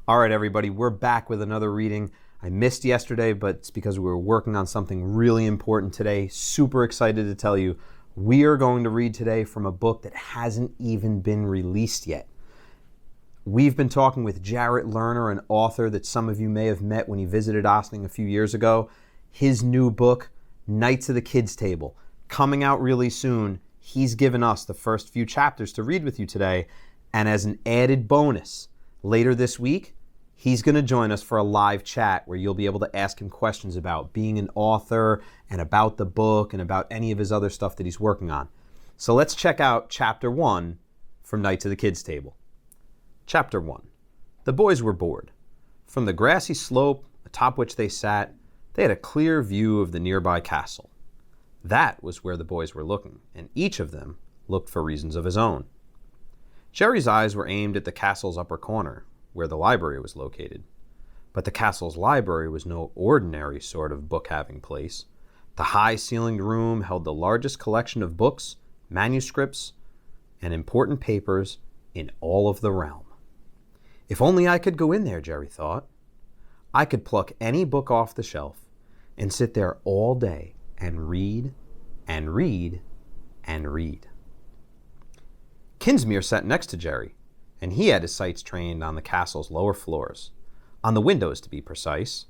All right, everybody, we're back with another reading. I missed yesterday, but it's because we were working on something really important today. Super excited to tell you. We are going to read today from a book that hasn't even been released yet. We've been talking with Jarrett Lerner, an author that some of you may have met when he visited Ossining a few years ago. His new book, Knights of the Kids Table, coming out really soon. He's given us the first few chapters to read with you today. And as an added bonus, later this week, he's going to join us for a live chat where you'll be able to ask him questions about being an author and about the book and about any of his other stuff that he's working on. So let's check out Chapter 1 from Knights of the Kids Table. Chapter 1. The boys were bored. From the grassy slope atop which they sat, they had a clear view of the nearby castle. That was where the boys were looking, and each of them looked for reasons of his own. Jerry's eyes were aimed at the castle's upper corner, where the library was located. But the castle's library was no ordinary sort of book-having place. The high-ceilinged room held the largest collection of books, manuscripts, and important papers in all of the realm. If only I could go in there, Jerry thought. I could pluck any book off the shelf and sit there all day and read and read and read. Kinsmere sat next to Jerry, and he had his sights trained on the castle's lower floors, on the windows to be precise,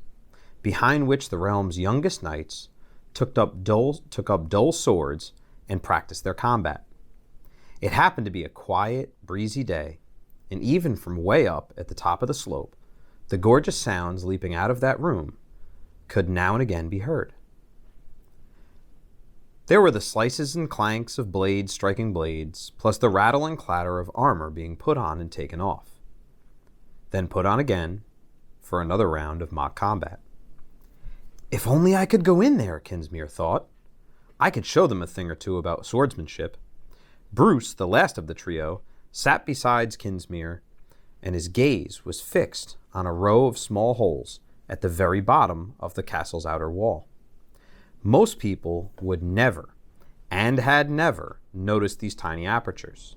behind which the realm's youngest knights took up dull swords and practiced their combat. It happened to be a quiet, breezy day, and even from way up at the top of the slope, the gorgeous sounds leaping out of that room could now and again be heard. There were the slices and clanks of blades striking blades, plus the rattle and clatter of armor being put on and taken off. Then put on again for another round of mock combat. If only I could go in there, Kinsmere thought. I could show them a thing or two about swordsmanship. Bruce, the last of the trio, sat beside Kinsmere, and his gaze was fixed on a row of small holes at the very bottom of the castle's outer wall. Most people would never, and had never, noticed these tiny apertures.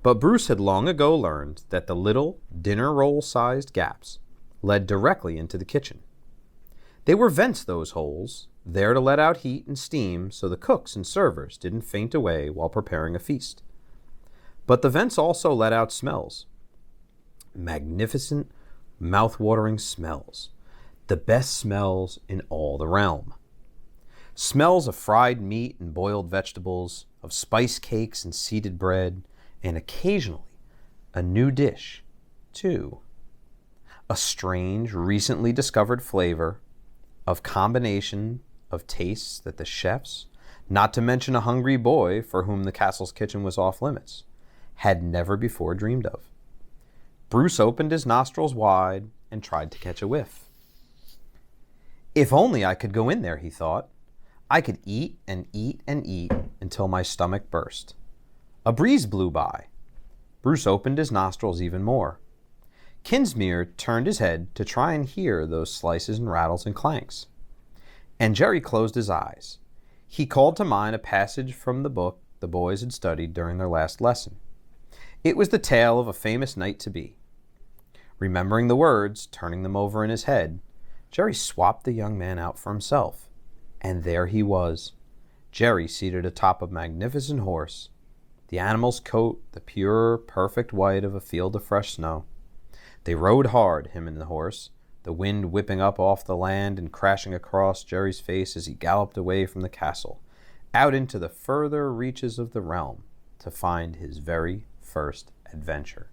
But Bruce had long ago learned that the little dinner roll-sized gaps led directly into the kitchen. They were vents, those holes, there to let out heat and steam so the cooks and servers didn't faint away while preparing a feast. But the vents also let out smells. Magnificent, mouth-watering smells. The best smells in all the realm. Smells of fried meat and boiled vegetables, of spice cakes and seeded bread, and occasionally a new dish, too. A strange, recently discovered flavor of combination of tastes that the chefs, not to mention a hungry boy for whom the castle's kitchen was off limits, had never before dreamed of. Bruce opened his nostrils wide and tried to catch a whiff. If only I could go in there, he thought. I could eat and eat and eat until my stomach burst. A breeze blew by. Bruce opened his nostrils even more. Kinsmere turned his head to try and hear those slices and rattles and clanks. And Jerry closed his eyes. He called to mind a passage from the book the boys had studied during their last lesson. It was the tale of a famous knight-to-be. Remembering the words, turning them over in his head, Jerry swapped the young man out for himself. And there he was, Jerry seated atop a magnificent horse, the animal's coat the pure, perfect white of a field of fresh snow. They rode hard, him and the horse, the wind whipping up off the land and crashing across Jerry's face as he galloped away from the castle, out into the further reaches of the realm to find his very first adventure.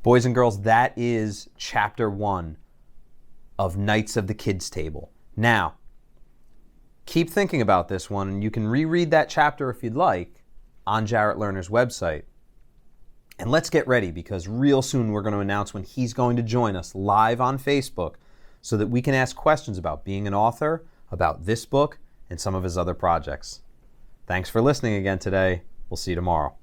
Boys and girls, that is Chapter 1 of Knights of the Kids Table. Now, keep thinking about this one, and you can reread that chapter if you'd like on Jarrett Lerner's website. And let's get ready, because real soon we're going to announce when he's going to join us live on Facebook so that we can ask questions about being an author, about this book, and some of his other projects. Thanks for listening again today. We'll see you tomorrow.